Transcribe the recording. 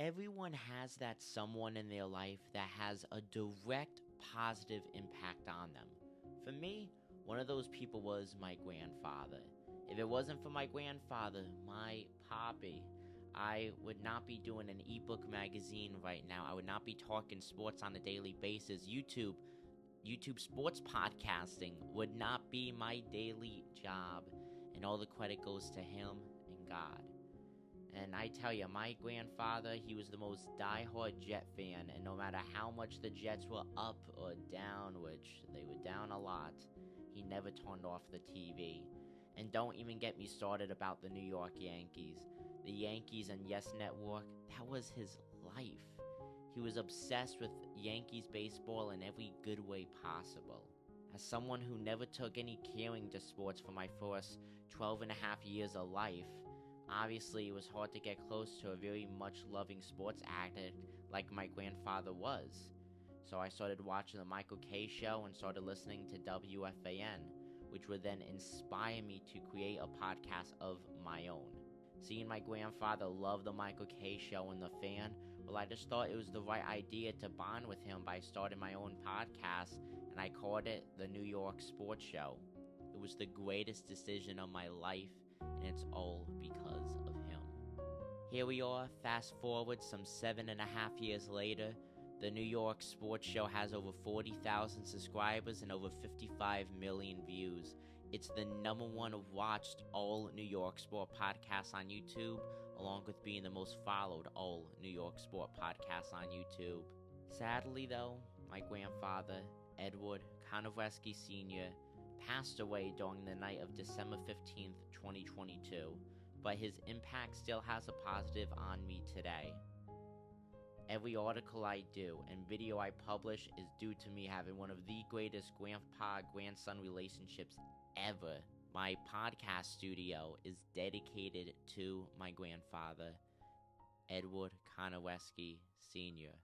Everyone has that someone in their life that has a direct positive impact on them. For me, one of those people was my grandfather. If it wasn't for my grandfather, my poppy, I would not be doing an ebook magazine right now. I would not be talking sports on a daily basis. YouTube sports podcasting would not be my daily job, and all the credit goes to him and God. And I tell you, my grandfather, he was the most diehard Jet fan, and no matter how much the Jets were up or down, which they were down a lot, he never turned off the TV. And don't even get me started about the New York Yankees. The Yankees and Yes Network, that was his life. He was obsessed with Yankees baseball in every good way possible. As someone who never took any caring to sports for my first 12 and a half years of life, obviously it was hard to get close to a very much loving sports addict like my grandfather was. So I started watching the Michael K show and started listening to WFAN, which would then inspire me to create a podcast of my own. Seeing my grandfather love the Michael K show and the fan, well, I just thought it was the right idea to bond with him by starting my own podcast, and I called it the New York Sports Show. It was the greatest decision of my life, and it's all because of him. Here we are, fast forward some 7.5 years later. The New York Sports Show has over 40,000 subscribers and over 55 million views. It's the number one watched all New York sport podcasts on YouTube, along with being the most followed all New York sport podcasts on YouTube. Sadly though, my grandfather, Edward Konareski Sr., passed away during the night of December 15th, 2022, but his impact still has a positive on me today. Every article I do and video I publish is due to me having one of the greatest grandpa-grandson relationships ever. My podcast studio is dedicated to my grandfather, Edward Konareski Sr.